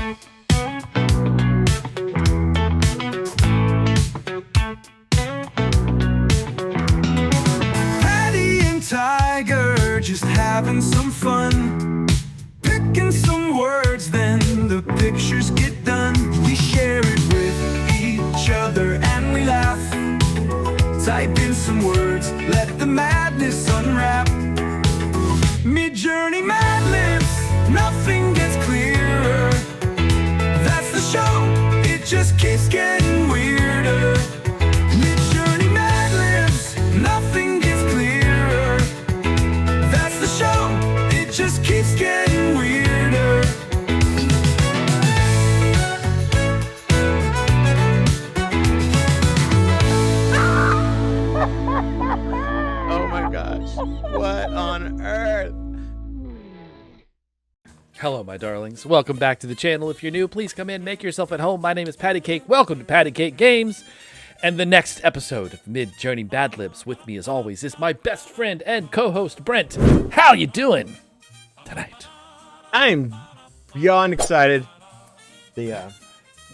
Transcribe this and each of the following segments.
Paddy and Tygrr just having some fun, picking some words, then the pictures get done. We share it with each other and we laugh. Type in some words, let the madness unwrap. MidJourney Madlibs, nothing gets clearer. That's the show, it just keeps getting weirder. MidJourney Madlibs, nothing gets clearer. That's the show, it just keeps getting weirder. Oh my gosh. What on earth? Hello, my darlings. Welcome back to the channel. If you're new, please come in, make yourself at home. My name is Patty Cake. Welcome to Patty Cake Games. And the next episode of MidJourney Madlibs, with me as always is my best friend and co-host Brent. How you doing tonight? I'm beyond excited. The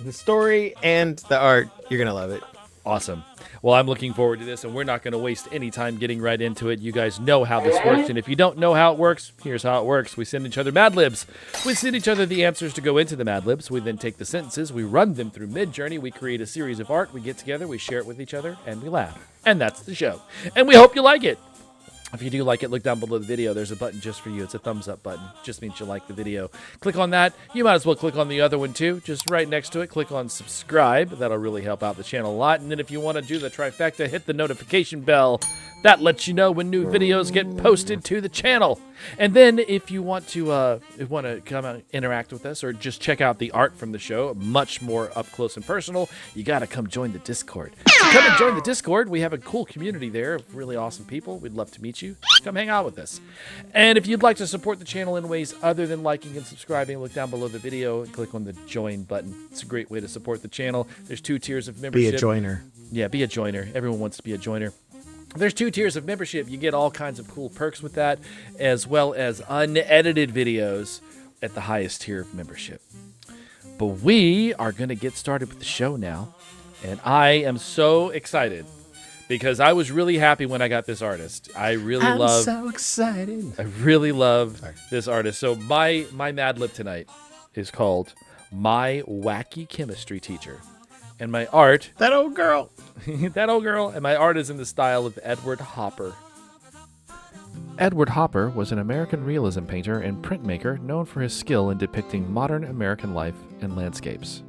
story and the art, you're gonna love it. Awesome. Well, I'm looking forward to this, and we're not going to waste any time getting right into it. You guys know how this works, and if you don't know how it works, here's how it works. We send each other Madlibs. We send each other the answers to go into the Madlibs. We then take the sentences, we run them through MidJourney, we create a series of art, we get together, we share it with each other, and we laugh. And that's the show. And we hope you like it. If you do like it, look down below the video. There's a button just for you. It's a thumbs up button. Just means you like the video. Click on that. You might as well click on the other one too. Just right next to it, click on subscribe. That'll really help out the channel a lot. And then if you want to do the trifecta, hit the notification bell. That lets you know when new videos get posted to the channel. And then if you want to come out and interact with us or just check out the art from the show, much more up close and personal, you got to come join the Discord. So come and join the Discord. We have a cool community there of really awesome people. We'd love to meet you. Come hang out with us. And if you'd like to support the channel in ways other than liking and subscribing, look down below the video and click on the join button. It's a great way to support the channel. There's 2 tiers of membership. Be a joiner. Yeah, be a joiner. Everyone wants to be a joiner. There's 2 tiers of membership. You get all kinds of cool perks with that, as well as unedited videos at the highest tier of membership. But we are going to get started with the show now, and I am so excited because I was really happy when I got this artist. I'm so excited. I really love this artist. So my Madlib tonight is called My Wacky Chemistry Teacher. And my art... That old girl. That old girl. And my art is in the style of Edward Hopper. Edward Hopper was an American realism painter and printmaker known for his skill in depicting modern American life and landscapes.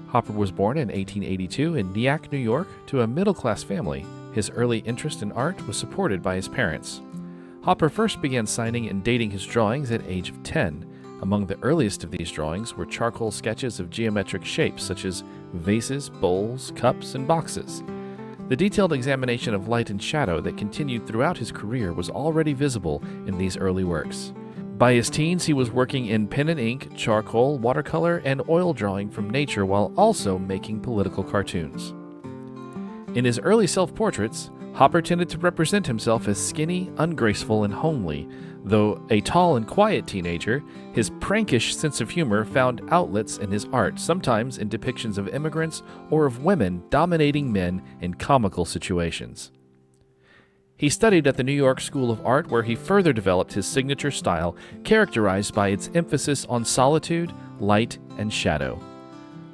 Hopper was born in 1882 in Nyack, New York, to a middle-class family. His early interest in art was supported by his parents. Hopper first began signing and dating his drawings at age of 10. Among the earliest of these drawings were charcoal sketches of geometric shapes such as vases, bowls, cups, and boxes. The detailed examination of light and shadow that continued throughout his career was already visible in these early works. By his teens, he was working in pen and ink, charcoal, watercolor, and oil drawing from nature while also making political cartoons. In his early self-portraits, Hopper tended to represent himself as skinny, ungraceful, and homely. Though a tall and quiet teenager, his prankish sense of humor found outlets in his art, sometimes in depictions of immigrants or of women dominating men in comical situations. He studied at the New York School of Art, where he further developed his signature style, characterized by its emphasis on solitude, light, and shadow.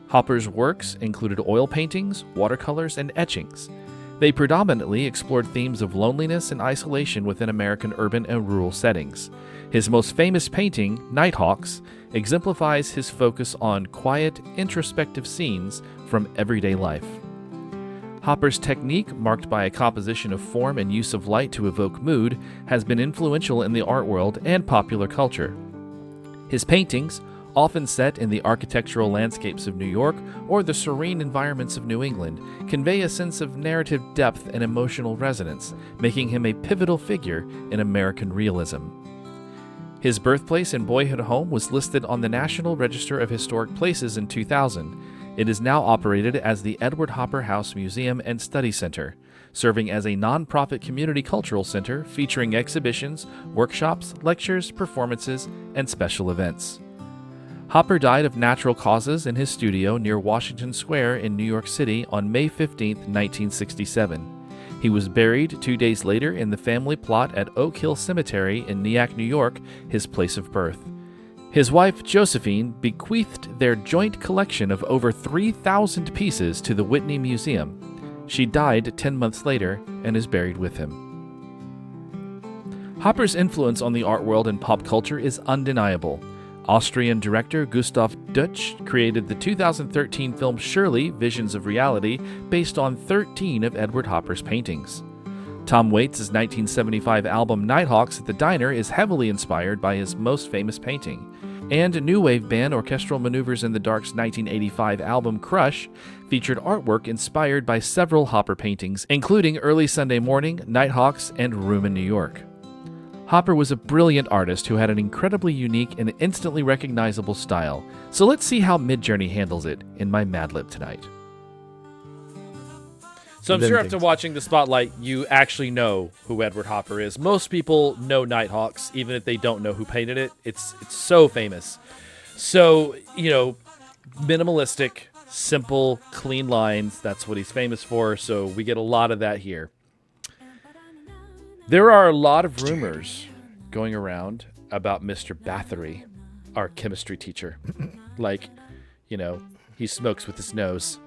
Hopper's works included oil paintings, watercolors, and etchings. They predominantly explored themes of loneliness and isolation within American urban and rural settings. His most famous painting, Nighthawks, exemplifies his focus on quiet, introspective scenes from everyday life. Hopper's technique, marked by a composition of form and use of light to evoke mood, has been influential in the art world and popular culture. His paintings, often set in the architectural landscapes of New York or the serene environments of New England, convey a sense of narrative depth and emotional resonance, making him a pivotal figure in American realism. His birthplace and boyhood home was listed on the National Register of Historic Places in 2000. It is now operated as the Edward Hopper House Museum and Study Center, serving as a nonprofit community cultural center featuring exhibitions, workshops, lectures, performances, and special events. Hopper died of natural causes in his studio near Washington Square in New York City on May 15, 1967. He was buried 2 days later in the family plot at Oak Hill Cemetery in Nyack, New York, his place of birth. His wife, Josephine, bequeathed their joint collection of over 3,000 pieces to the Whitney Museum. She died 10 months later and is buried with him. Hopper's influence on the art world and pop culture is undeniable. Austrian director Gustav Dutsch created the 2013 film Shirley, Visions of Reality, based on 13 of Edward Hopper's paintings. Tom Waits' 1975 album Nighthawks at the Diner is heavily inspired by his most famous painting. And new wave band Orchestral Maneuvers in the Dark's 1985 album Crush featured artwork inspired by several Hopper paintings, including Early Sunday Morning, Nighthawks, and Room in New York. Hopper was a brilliant artist who had an incredibly unique and instantly recognizable style, so let's see how MidJourney handles it in my Madlib tonight. So I'm sure after watching the Spotlight, you actually know who Edward Hopper is. Most people know Nighthawks, even if they don't know who painted it. It's so famous. So, minimalistic, simple, clean lines. That's what he's famous for, so we get a lot of that here. There are a lot of rumors going around about Mr. Bathory, our chemistry teacher. Like, he smokes with his nose.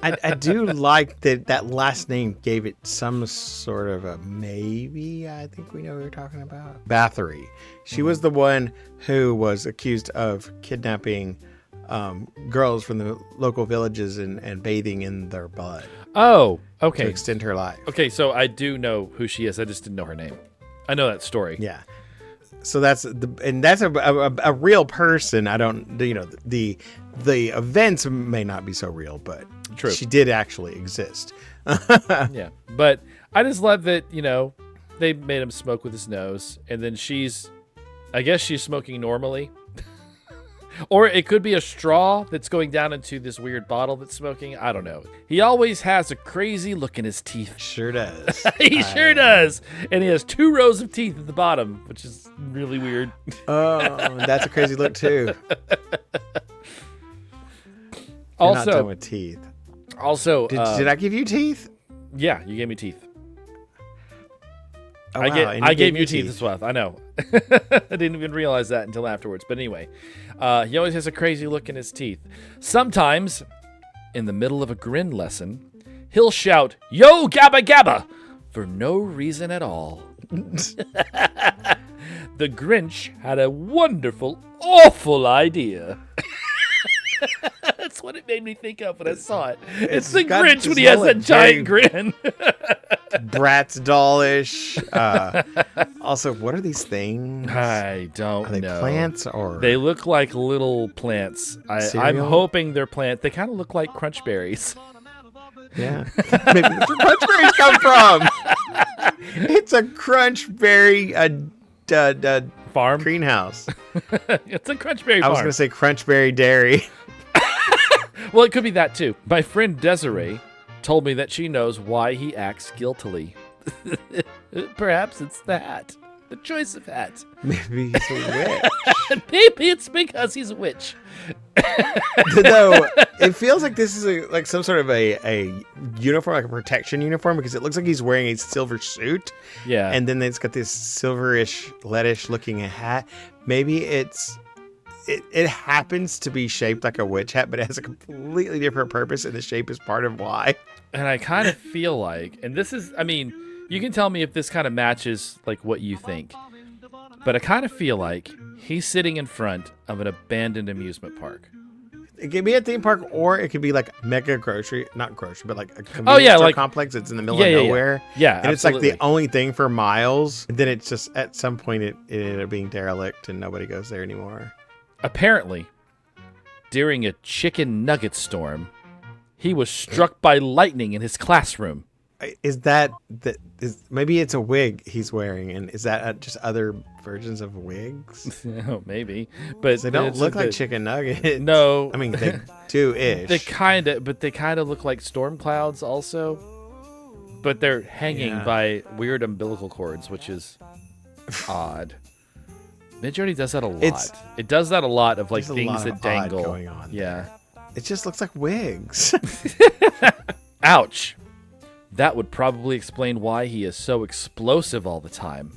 I do like that last name gave it some sort of a maybe. I think we know who we're talking about. Bathory. She was the one who was accused of kidnapping girls from the local villages and bathing in their blood. Oh, okay. To extend her life. Okay, so I do know who she is. I just didn't know her name. I know that story. Yeah. So that's a real person. I don't, the events may not be so real, but true. She did actually exist. Yeah, but I just love that they made him smoke with his nose, and then I guess she's smoking normally. Or it could be a straw that's going down into this weird bottle that's smoking. I don't know. He always has a crazy look in his teeth. Sure does. He sure does. And he has 2 rows of teeth at the bottom, which is really weird. Oh, that's a crazy look too. Also, not done with teeth. Also, did I give you teeth? Yeah, you gave me teeth. Oh, I gave you teeth as well. I know. I didn't even realize that until afterwards. But anyway, he always has a crazy look in his teeth. Sometimes, in the middle of a grin lesson, he'll shout, "Yo, Gabba Gabba!" for no reason at all. The Grinch had a wonderful, awful idea. That's what it made me think of when I saw it. It's the Grinch when he has that giant grin. Bratz dollish. Also, what are these things? I don't Are they know. plants or? They look like little plants. I'm hoping they're plants. They kind of look like crunch berries. Yeah. Maybe that's where crunch berries come from. It's a crunch berry Farm? greenhouse. It's a crunch berry I farm. was going to say crunch berry dairy. Well, it could be that too. My friend Desiree told me that she knows why he acts guiltily. Perhaps it's the hat. The choice of hat. Maybe he's a witch. Maybe it's because he's a witch. Though it feels like this is like some sort of a uniform, like a protection uniform, because it looks like he's wearing a silver suit. Yeah. And then it's got this silverish, leadish looking hat. Maybe it happens to be shaped like a witch hat, but it has a completely different purpose, and the shape is part of why. And I kind of feel like, and this is, I mean, you can tell me if this kind of matches like what you think, but I kind of feel like he's sitting in front of an abandoned amusement park. It could be a theme park, or it could be like mega grocery, not grocery, but like a convenience store like complex. It's in the middle of nowhere. Yeah, and absolutely. it's like the only thing for miles. And then it's just at some point it ended up being derelict, and nobody goes there anymore. Apparently, during a chicken nugget storm, he was struck by lightning in his classroom. Is that maybe it's a wig he's wearing, and is that just other versions of wigs? Oh, maybe, but They don't look like chicken nuggets. No, I mean they do-ish. they kind of look like storm clouds also, but they're hanging by weird umbilical cords, which is odd. MidJourney does that a lot. It's- It does that a lot of like There's a things lot that of odd dangle. going on Yeah. It just looks like wigs. Ouch. That would probably explain why he is so explosive all the time.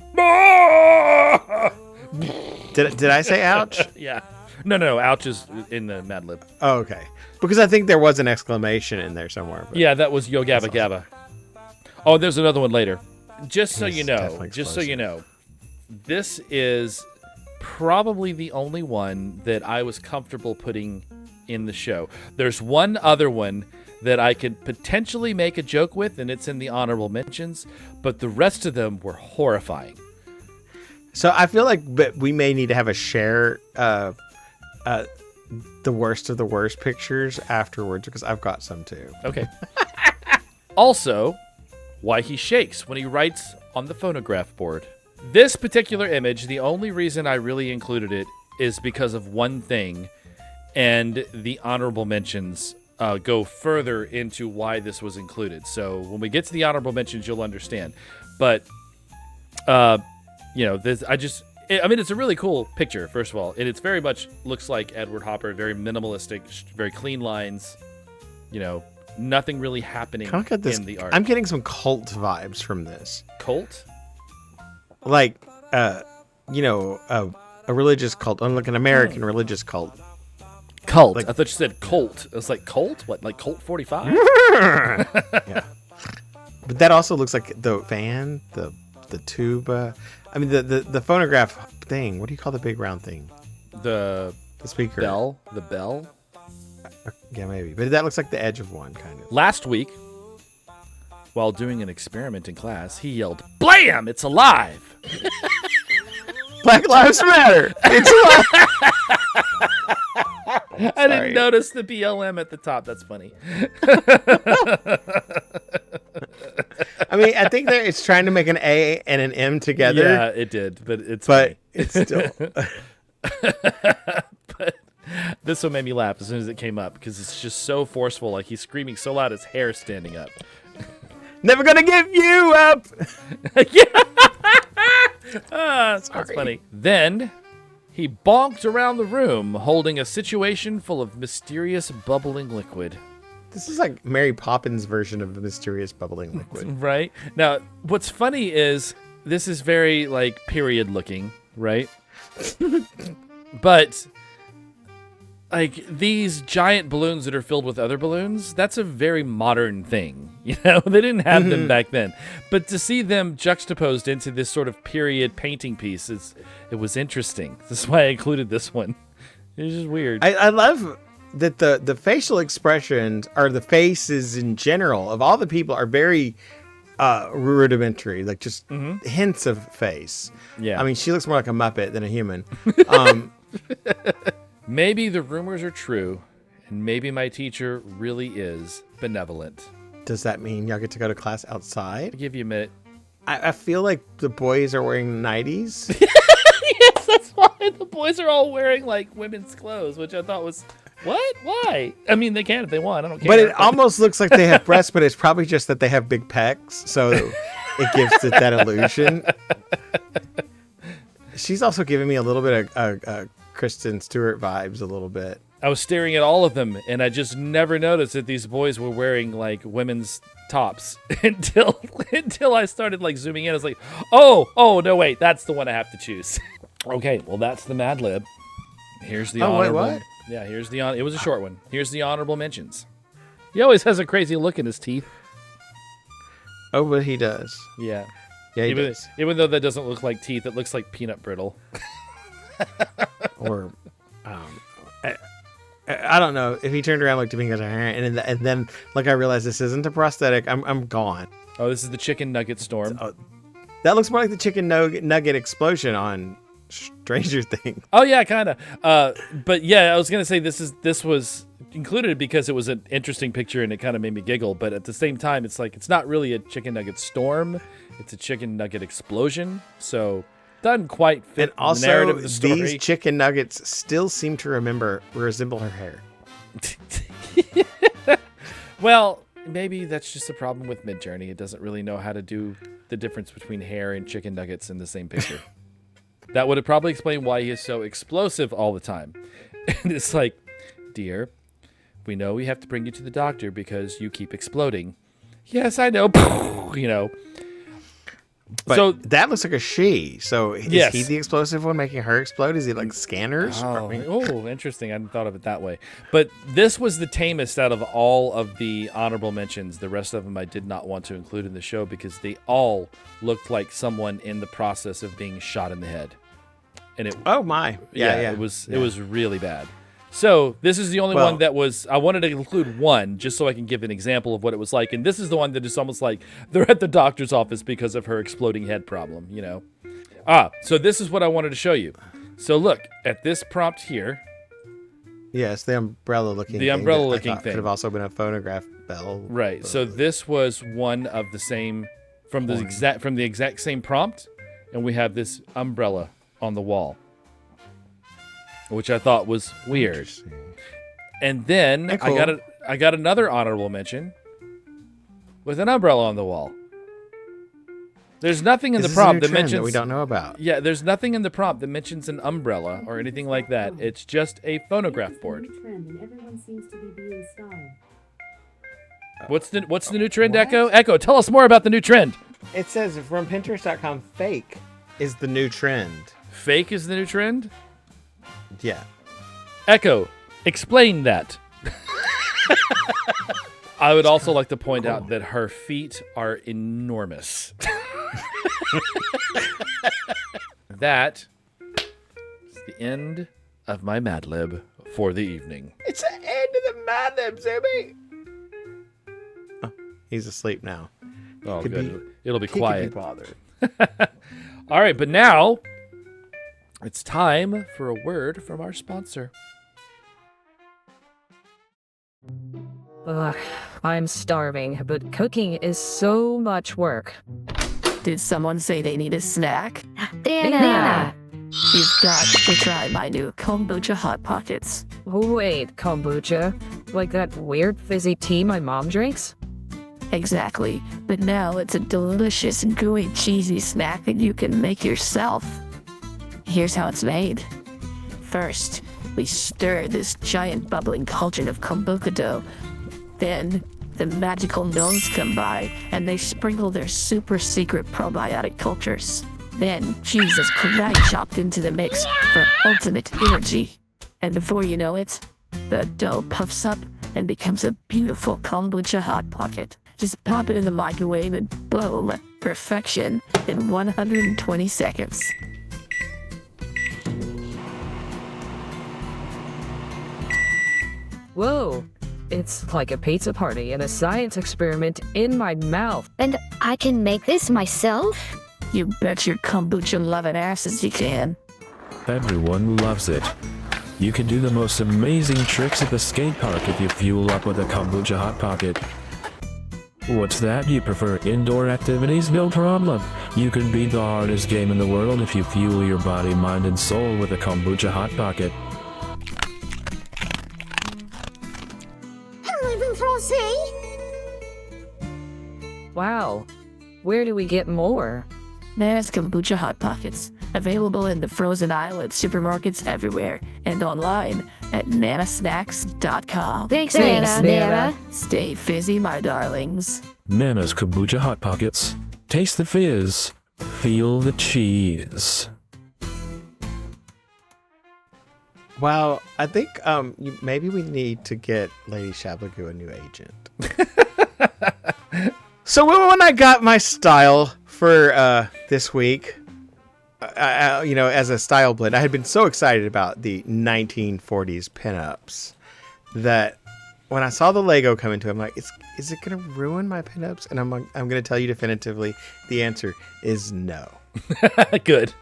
Did I say ouch? Yeah. No. Ouch is in the Madlib. Oh, okay. Because I think there was an exclamation in there somewhere. But Yeah, that was Yo Gabba That's Gabba. Oh, there's another one later. Just so He's you know, definitely this is probably the only one that I was comfortable putting in the show. There's one other one that I could potentially make a joke with, and it's in the honorable mentions, but the rest of them were horrifying. So I feel like we may need to have a share the worst of the worst pictures afterwards, because I've got some too. Okay. Also, why he shakes when he writes on the phonograph board. This particular image, the only reason I really included it is because of one thing, and the honorable mentions go further into why this was included. So when we get to the honorable mentions, you'll understand. But, this it's a really cool picture, first of all. And it's very much looks like Edward Hopper, very minimalistic, very clean lines, nothing really happening Can I look at this? in the art. I'm getting some cult vibes from this. Cult? Like, a religious cult, like an American religious cult. Cult. Like- I thought you said Colt. It was like Colt? What, like Colt 45? Yeah. But that also looks like the fan, the tuba. I mean, the phonograph thing. What do you call the big round thing? The The speaker. bell. The bell. Yeah, maybe. But that looks like the edge of one, kind of. Last week, while doing an experiment in class, he yelled, "Blam! It's alive!" Black Lives Matter. It's alive. I didn't notice the BLM at the top. That's funny. I mean, I think that it's trying to make an A and an M together. Yeah, it did, but it's But funny. it's still. But this one made me laugh as soon as it came up because it's just so forceful. Like he's screaming so loud, his hair's standing up. Never gonna give you up. That's funny. Then he bonked around the room holding a situation full of mysterious bubbling liquid. This is like Mary Poppins' version of the mysterious bubbling liquid. Right? Now, what's funny is this is very like period looking, right? But like these giant balloons that are filled with other balloons, that's a very modern thing. They didn't have them back then. But to see them juxtaposed into this sort of period painting piece, it was interesting. This is why I included this one. It's just weird. I love that the facial expressions, or the faces in general, of all the people are very rudimentary, like just hints of face. Yeah. I mean, she looks more like a Muppet than a human. Maybe the rumors are true, and maybe my teacher really is benevolent. Does that mean y'all get to go to class outside? I'll give you a minute. I feel like the boys are wearing 90s. Yes, that's why the boys are all wearing like women's clothes, which I thought was what? Why? I mean, they can if they want. I don't care. But it almost looks like they have breasts, but it's probably just that they have big pecs, so it gives it that illusion. She's also giving me a little bit of Kristen Stewart vibes, a little bit. I was staring at all of them, and I just never noticed that these boys were wearing like women's tops until I started like zooming in. I was like, oh no, wait, that's the one I have to choose. Okay, well that's the Madlib. Here's the honorable. Wait, what? Yeah, here's the it was a short one. Here's the honorable mentions. He always has a crazy look in his teeth. Oh, but he does. Yeah. Yeah, he does. Even though that doesn't look like teeth, it looks like peanut brittle. Or I don't know if he turned around, looked at me, and goes, and then like I realized this isn't a prosthetic. I'm gone. Oh, this is the chicken nugget storm. That looks more like the chicken nugget explosion on Stranger Things. Oh yeah, kind of. But yeah, I was gonna say this was included because it was an interesting picture and it kind of made me giggle. But at the same time, it's like it's not really a chicken nugget storm; it's a chicken nugget explosion. So doesn't quite fit And also, the narrative of the story. these chicken nuggets still seem to resemble her hair. Well, maybe that's just a problem with MidJourney. It doesn't really know how to do the difference between hair and chicken nuggets in the same picture. That would have probably explained why he is so explosive all the time. And it's like, dear, we know we have to bring you to the doctor because you keep exploding. Yes, I know. You know. But so that looks like a she. So is Yes. he the explosive one making her explode? Is he like scanners? Oh, interesting. I hadn't thought of it that way. But this was the tamest out of all of the honorable mentions. The rest of them I did not want to include in the show because they all looked like someone in the process of being shot in the head. And it Oh my. Yeah. it was really bad. So this is the only one that was, I wanted to include one just so I can give an example of what it was like. And this is the one that is almost like they're at the doctor's office because of her exploding head problem, you know? So this is what I wanted to show you. So look at this prompt here. Yes, the umbrella looking The thing. umbrella that I looking thought thing. Could have also been a phonograph bell. Right. So this was one of the same from the exact same prompt, and we have this umbrella on the wall, which I thought was weird. And then Yeah, cool. I got another honorable mention with an umbrella on the wall. There's nothing in This the is a prompt new that trend mentions that we don't know about. Yeah, there's nothing in the prompt that mentions an umbrella or anything like that. It's just a phonograph board. What's the new trend, Echo? Echo, tell us more about the new trend. It says from Pinterest.com, fake is the new trend. Fake is the new trend? Yeah. Echo, explain that. I would also like to point out that her feet are enormous. That is the end of my Madlib for the evening. It's the end of the Madlib, Zoomy. Oh, he's asleep now. Oh, Could good. It'll be He could quiet. be bothered. All right, but now it's time for a word from our sponsor. Ugh, I'm starving, but cooking is so much work. Did someone say they need a snack? Dana! You've got to try my new kombucha hot pockets. Wait, kombucha? Like that weird fizzy tea my mom drinks? Exactly, but now it's a delicious, gooey, cheesy snack that you can make yourself. Here's how it's made. First, we stir this giant bubbling cauldron of kombucha dough. Then, the magical gnomes come by, and they sprinkle their super secret probiotic cultures. Then, cheese is karate chopped into the mix for ultimate energy. And before you know it, the dough puffs up and becomes a beautiful kombucha hot pocket. Just pop it in the microwave and boom, perfection in 120 seconds. Whoa! It's like a pizza party and a science experiment in my mouth. And I can make this myself? You bet your kombucha loving asses you can. Everyone loves it. You can do the most amazing tricks at the skate park if you fuel up with a kombucha hot pocket. What's that? You prefer indoor activities? No problem. You can beat the hardest game in the world if you fuel your body, mind, and soul with a kombucha hot pocket. Wow. Where do we get more? There's kombucha hot pockets, available in the frozen aisle at supermarkets everywhere, and online at nanasnacks.com. Thanks, Thanks, Nana. Stay fizzy, my darlings. Nana's kombucha hot pockets. Taste the fizz. Feel the cheese. Well, I think maybe we need to get Lady Shablagoo a new agent. So when I got my style for this week, as a style blend, I had been so excited about the 1940s pinups that when I saw the Lego come into it, I'm like, is it going to ruin my pinups? And I'm going to tell you definitively, the answer is no. Good.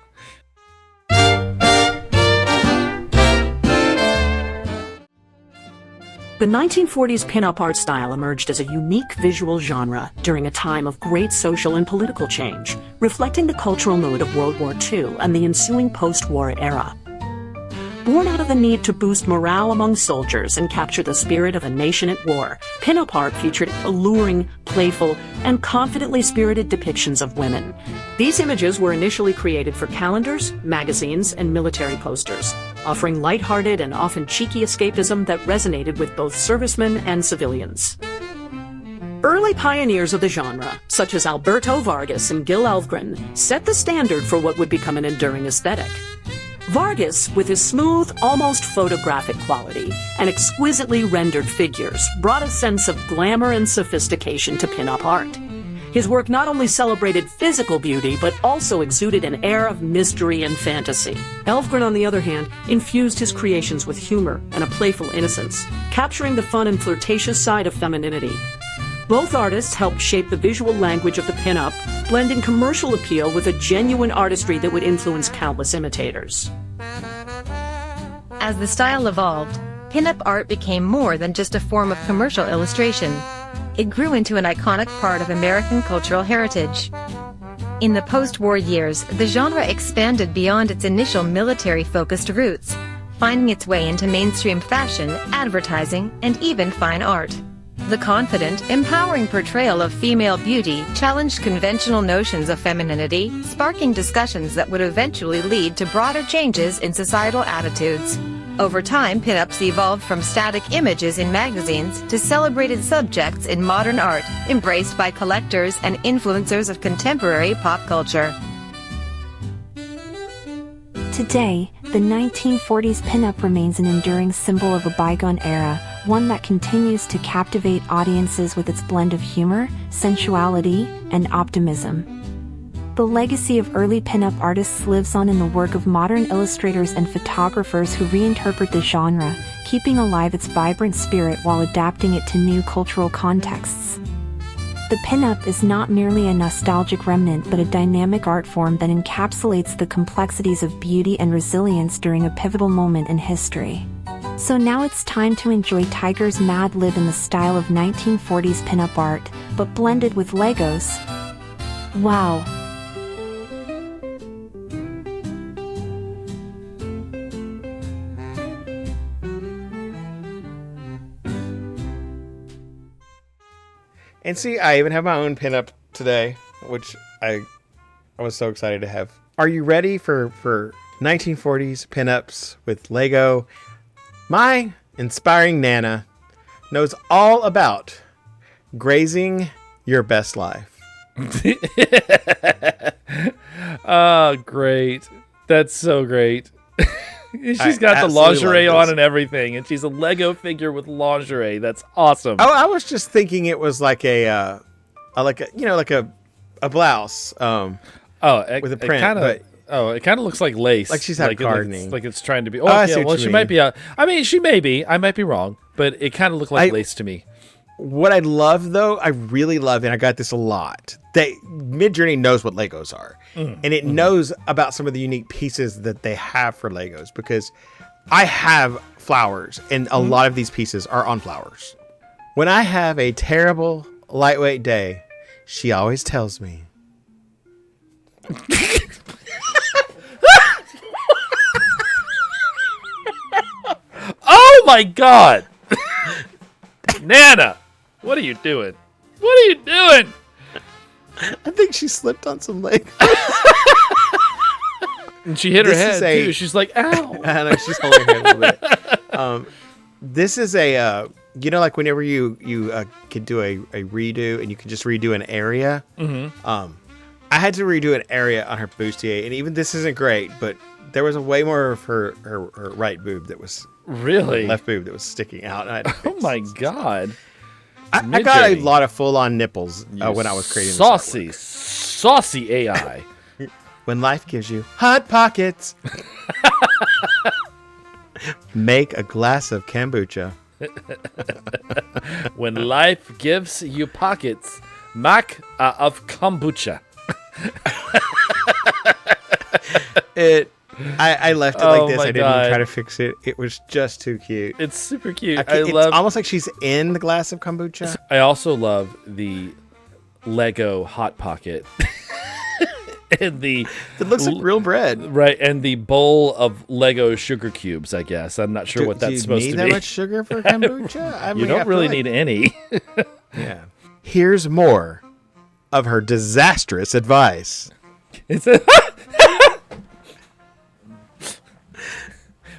The 1940s pinup art style emerged as a unique visual genre during a time of great social and political change, reflecting the cultural mood of World War II and the ensuing post-war era. Born out of the need to boost morale among soldiers and capture the spirit of a nation at war, pinup art featured alluring, playful, and confidently spirited depictions of women. These images were initially created for calendars, magazines, and military posters, offering lighthearted and often cheeky escapism that resonated with both servicemen and civilians. Early pioneers of the genre, such as Alberto Vargas and Gil Elfgren, set the standard for what would become an enduring aesthetic. Vargas, with his smooth, almost photographic quality and exquisitely rendered figures, brought a sense of glamour and sophistication to pinup art. His work not only celebrated physical beauty, but also exuded an air of mystery and fantasy. Elfgren, on the other hand, infused his creations with humor and a playful innocence, capturing the fun and flirtatious side of femininity. Both artists helped shape the visual language of the pinup, blending commercial appeal with a genuine artistry that would influence countless imitators. As the style evolved, pinup art became more than just a form of commercial illustration. It grew into an iconic part of American cultural heritage. In the post-war years, the genre expanded beyond its initial military-focused roots, finding its way into mainstream fashion, advertising, and even fine art. The confident, empowering portrayal of female beauty challenged conventional notions of femininity, sparking discussions that would eventually lead to broader changes in societal attitudes. Over time, pinups evolved from static images in magazines to celebrated subjects in modern art, embraced by collectors and influencers of contemporary pop culture. Today, the 1940s pinup remains an enduring symbol of a bygone era, one that continues to captivate audiences with its blend of humor, sensuality, and optimism. The legacy of early pinup artists lives on in the work of modern illustrators and photographers who reinterpret the genre, keeping alive its vibrant spirit while adapting it to new cultural contexts. The pinup is not merely a nostalgic remnant but a dynamic art form that encapsulates the complexities of beauty and resilience during a pivotal moment in history. So now it's time to enjoy TxTygrr's Madlib in the style of 1940s pinup art, but blended with Legos. Wow! And see, I even have my own pinup today, which I was so excited to have. Are you ready for 1940s pinups with Lego? My inspiring Nana knows all about grazing your best life. Oh, great. That's so great. She's got the lingerie on and everything, and she's a Lego figure with lingerie. That's awesome. Oh, I was just thinking it was like a blouse. With a print. It kind of looks like lace. Like she's out gardening. Like it's trying to be. Oh, yeah. Well, she might be. She may be. I might be wrong, but it kind of looked like lace to me. What I love, though, I really love, and I got this a lot. MidJourney knows what Legos are, and it knows about some of the unique pieces that they have for Legos, because I have flowers, and a lot of these pieces are on flowers. When I have a terrible lightweight day, she always tells me. Oh my God, Nana, what are you doing? What are you doing? I think she slipped on some Legos. And she hit her head too. She's like, "Ow!" I know, she's holding her head a little bit. This is a like whenever you could do a redo, and you could just redo an area. I had to redo an area on her bustier, and even this isn't great, but there was a way more of her right boob that was left boob that was sticking out. And I had to fix my God. I got a lot of full-on nipples when I was creating saucy AI. When life gives you hot pockets, make a glass of kombucha. When life gives you pockets, make of kombucha. I left it like this. I didn't even try to fix it. It was just too cute. It's super cute. It's almost like she's in the glass of kombucha. I also love the Lego Hot Pocket. and the It looks like real bread. right, and the bowl of Lego sugar cubes. I guess I'm not sure what Do that's supposed you to need that be. much sugar for kombucha? I You mean, I don't feel really like- need any. Yeah. Here's more of her disastrous advice. It's a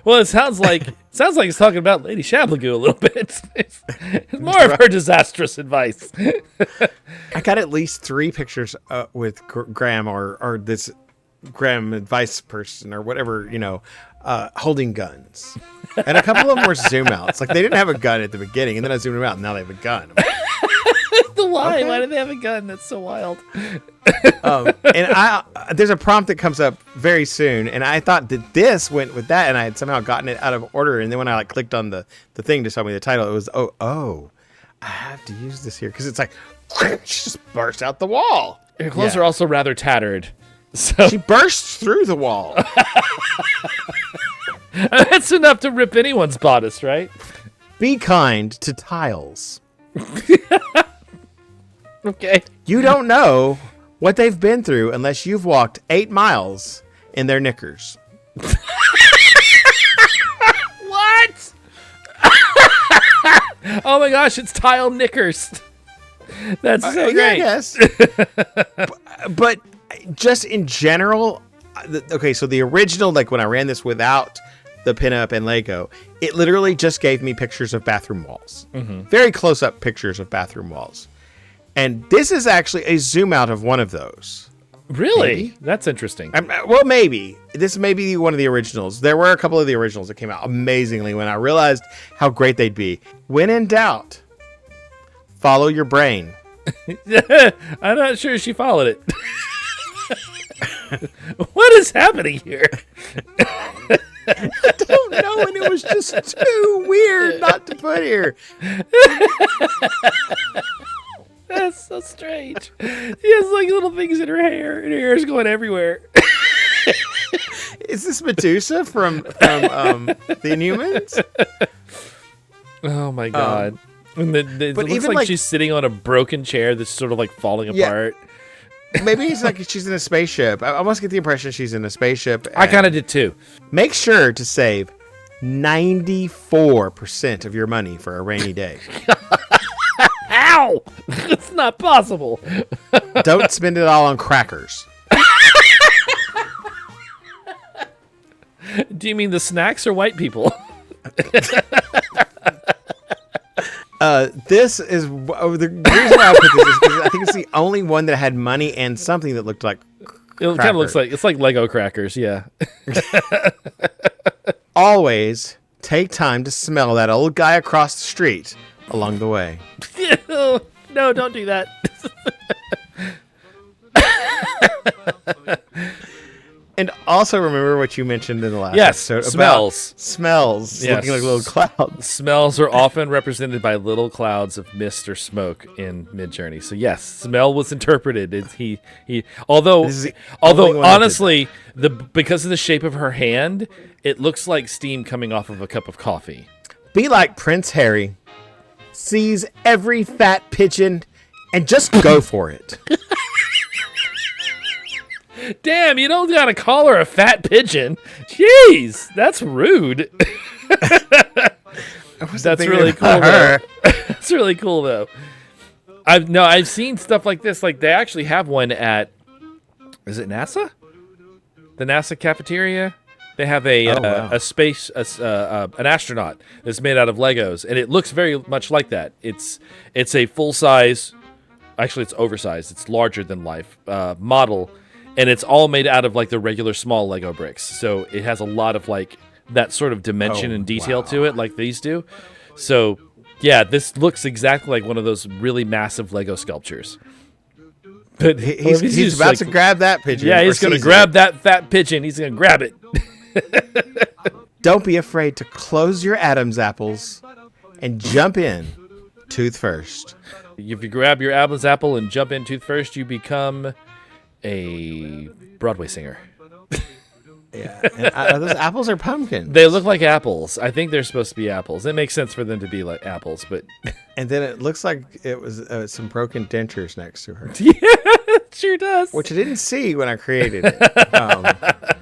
well, it sounds like it's talking about Lady Shablagoo a little bit. It's more of her disastrous advice. I got at least 3 pictures with Graham or this Graham advice person or whatever, holding guns. And a couple of them were zoom outs. Like they didn't have a gun at the beginning, and then I zoomed them out, and now they have a gun. Why? Okay. Why do they have a gun? That's so wild. And there's a prompt that comes up very soon, and I thought that this went with that, and I had somehow gotten it out of order. And then when I clicked on the thing to show me the title, it was I have to use this here because it's like she just burst out the wall. Her clothes Yeah. are also rather tattered. So She bursts through the wall. that's enough to rip anyone's bodice, right? Be kind to tiles. Okay. You don't know what they've been through unless you've walked 8 miles in their knickers. What? Oh my gosh, it's tile knickers. That's so Yeah, great. yes. but just in general, okay, so the original, like when I ran this without the pinup and Lego, it literally just gave me pictures of bathroom walls. Very close-up pictures of bathroom walls. And this is actually a zoom out of one of those. Really? Maybe. That's interesting. Well, maybe. This may be one of the originals. There were a couple of the originals that came out amazingly when I realized how great they'd be. When in doubt, follow your brain. I'm not sure she followed it. What is happening here? I don't know, and it was just too weird not to put here. That's so strange. She has like little things in her hair, and her hair is going everywhere. Is this Medusa from the Inhumans? Oh my god. And it but looks even, like she's sitting on a broken chair that's sort of like falling Yeah. apart. Maybe it's like she's in a spaceship. I almost get the impression she's in a spaceship. I and kind of did too. Make sure to save 94% of your money for a rainy day. Ow! It's not possible. Don't spend it all on crackers. Do you mean the snacks or white people? This is the reason why I put this is because I think it's the only one that had money and something that looked like It kind of looks like it's like Lego crackers, yeah. Always take time to smell that old guy across the street along the way. No, don't do that. And also remember what you mentioned in the last Yes, episode smells. about smells Yes. looking like little clouds. Smells are often represented by little clouds of mist or smoke in MidJourney. So yes, smell was interpreted. Although This is the only one that did honestly, because of the shape of her hand, it looks like steam coming off of a cup of coffee. Be like Prince Harry. Seize every fat pigeon and just go for it. Damn, you don't gotta call her a fat pigeon. Jeez, that's rude. That's really cool. Though. That's really cool though. I've seen stuff like this. Like they actually have one at, is it NASA? The NASA cafeteria. They have an astronaut that's made out of Legos, and it looks very much like that. It's a full size, actually it's oversized. It's larger than life model. And it's all made out of like the regular small Lego bricks. So it has a lot of like that sort of dimension and detail to it like these do. So yeah, this looks exactly like one of those really massive Lego sculptures. But He's about to grab that pigeon. Yeah, or he's going to seize grab it. that fat pigeon. He's going to grab it. Don't be afraid to close your Adam's apples and jump in tooth first. If you grab your Adam's apple and jump in tooth first, you become a Broadway singer. Yeah, and, those apples are pumpkins. They look like apples. I think they're supposed to be apples. It makes sense for them to be like apples, but And then it looks like it was some broken dentures next to her. yeah, Sure does. which I didn't see when I created it.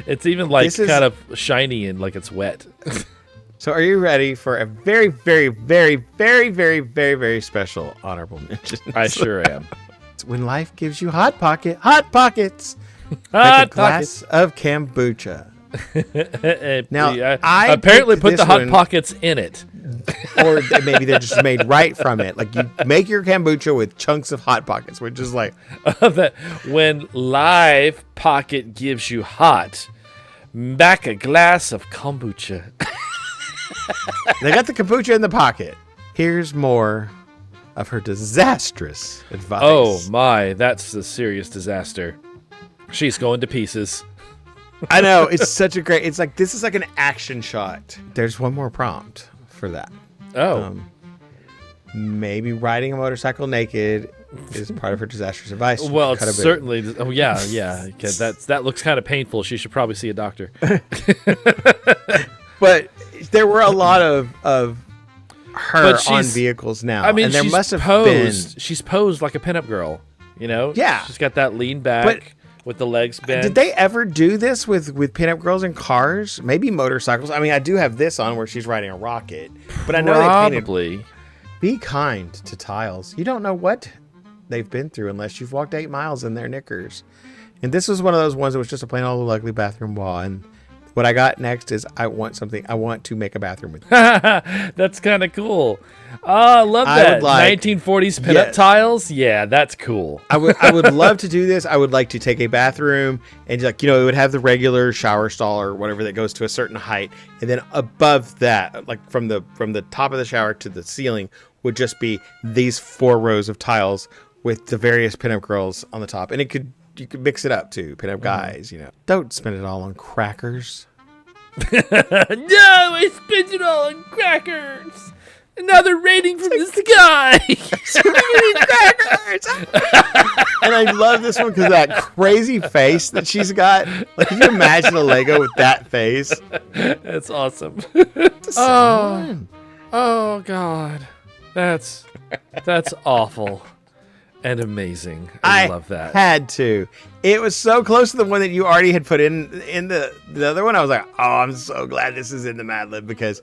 It's even like This is- kind of shiny and like it's wet. So are you ready for a very, very, very, very, very, very, very special honorable mention? I sure am. It's when life gives you hot pockets, like Hot a glass of kombucha. Now, Yeah, I apparently picked put the this hot one- pockets in it. Or maybe they're just made right from it. Like you make your kombucha with chunks of hot pockets, which is like, That when live pocket gives you hot, back a glass of kombucha. they got the kombucha in the pocket. Here's more of her disastrous advice. Oh my, that's a serious disaster. She's going to pieces. I know, it's such a great, it's like, this is like an action shot. There's one more prompt for that. Oh, Maybe riding a motorcycle naked is part of her disastrous advice. well, Cut a it's bit. certainly. Oh yeah, yeah. Okay, that looks kind of painful. She should probably see a doctor. But there were a lot of her But on she's- vehicles now. I mean, and there she's must have posed. been. She's posed like a pinup girl. You know. Yeah. She's got that lean back But- with the legs bent. Did they ever do this with pinup girls in cars? Maybe motorcycles. I mean, I do have this on where she's riding a rocket. But I know they painted. Probably. Be kind to tiles. You don't know what they've been through unless you've walked 8 miles in their knickers. And this was one of those ones that was just a plain old ugly bathroom wall. And what I got next is I want to make a bathroom with. That's kind of cool. Oh, I love I that. would like- 1940s pinup Yes. tiles. Yeah, that's cool. I would love to do this. I would like to take a bathroom and like, it would have the regular shower stall or whatever that goes to a certain height. And then above that, like from the top of the shower to the ceiling would just be these 4 rows of tiles with the various pinup girls on the top. And you could mix it up too. Pinup guys, Don't spend it all on crackers. No, I spent it all on crackers. Another rating from the sky. And I love this one because that crazy face that she's got. Like, can you imagine a Lego with that face? That's awesome. Oh. Oh God, that's awful and amazing. I love that. Had to. It was so close to the one that you already had put in the other one. I was like, oh, I'm so glad this is in the Madlib because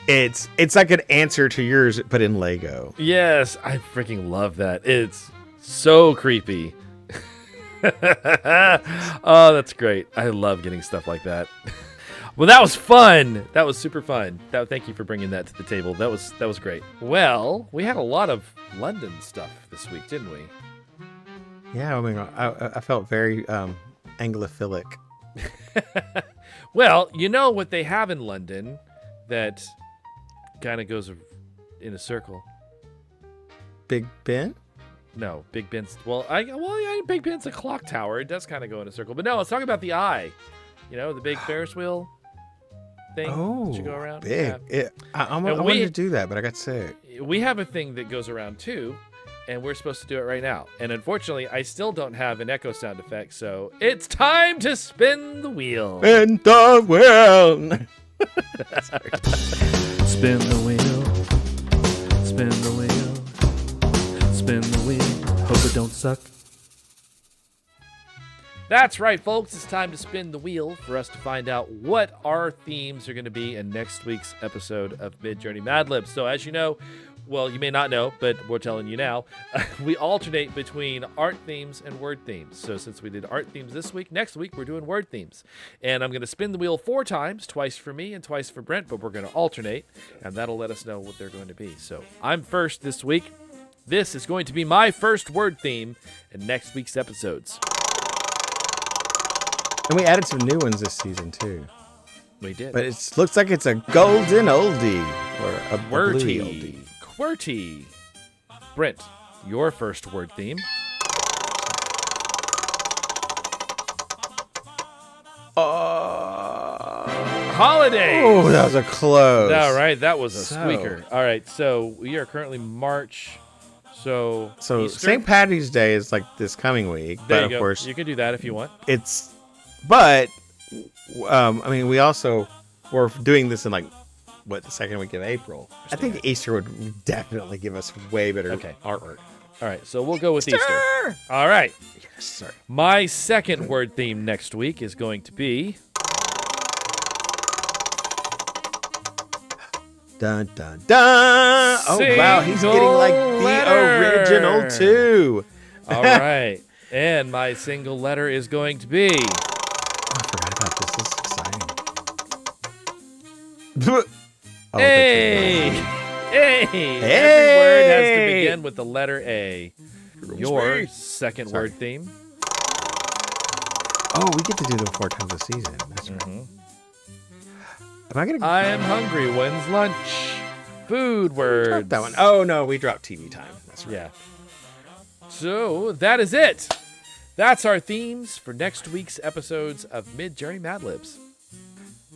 it's like an answer to yours but in Lego. Yes, I freaking love that. It's so creepy. Oh, that's great. I love getting stuff like that. Well, that was fun. That was super fun. Thank you for bringing that to the table. That was great. Well, we had a lot of London stuff this week, didn't we? Yeah, I mean, I felt very Anglophilic. Well, you know what they have in London that kind of goes in a circle. Big Ben? No, Big Ben's. Big Ben's a clock tower. It does kind of go in a circle. But no, let's talk about the Eye. You know, the big Ferris wheel thing that you go around. Big. Yeah. I wanted to do that, but I got sick. We have a thing that goes around too, and we're supposed to do it right now. And unfortunately, I still don't have an echo sound effect, so it's time to spin the wheel. In the wheel. Spin the wheel. Spin the wheel. Spin the wheel. Hope it don't suck. That's right, folks. It's time to spin the wheel for us to find out what our themes are going to be in next week's episode of MidJourney Madlibs. So as you know, well, you may not know, but we're telling you now, we alternate between art themes and word themes. So since we did art themes this week, next week we're doing word themes. And I'm going to spin the wheel 4 times, twice for me and twice for Brent, but we're going to alternate, and that'll let us know what they're going to be. So I'm first this week. This is going to be my first word theme in next week's episodes. And we added some new ones this season, too. We did. But it looks like it's a golden oldie. Or a bluey oldie. QWERTY. Brent, your first word theme. Holidays. Oh, that was a close. All right, that was a squeaker. All right, so we are currently March. So Easter? St. Paddy's Day is like this coming week. There but you of go. course, You can do that if you want. But I mean, we're doing this in like the second week of April. I think Easter would definitely give us way better artwork. All right, so we'll go with Easter. All right. Yes, sorry. My second word theme next week is going to be... Dun, dun, dun. Oh, wow. He's getting like the original, too. All right. And my single letter is going to be... Oh, I forgot about this. This is exciting. Oh, A. A. Every word has to begin with the letter A. Your second word theme. Oh, we get to do them 4 times a season. That's right. Am I gonna? I am hungry. When's lunch? Food words. Drop that one. Oh no, we dropped TV time. That's right. Yeah. So that is it. That's our themes for next week's episodes of MidJourney Madlibs.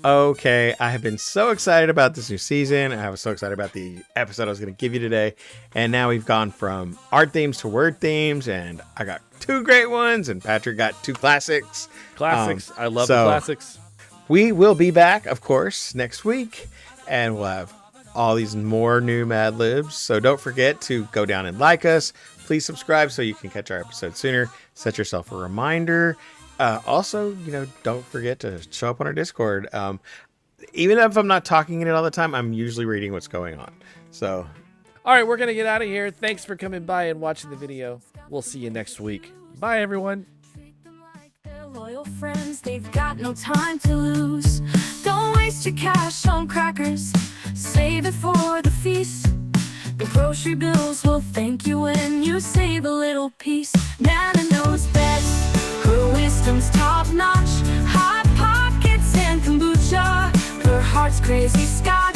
Okay, I have been so excited about this new season. I was so excited about the episode I was going to give you today. And now we've gone from art themes to word themes, and I got 2 great ones, and Patrick got 2 classics. Classics. I love the classics. We will be back, of course, next week, and we'll have all these more new Mad Libs. So don't forget to go down and like us. Please subscribe so you can catch our episodes sooner. Set yourself a reminder. Also, don't forget to show up on our Discord. Even if I'm not talking in it all the time, I'm usually reading what's going on. So, all right, we're going to get out of here. Thanks for coming by and watching the video. We'll see you next week. Bye, everyone. Loyal friends, they've got no time to lose. Don't waste your cash on crackers. Save it for the feast. The grocery bills will thank you when you save a little piece. Nana knows best. Her wisdom's top notch. Hot pockets and kombucha. Her heart's crazy sky.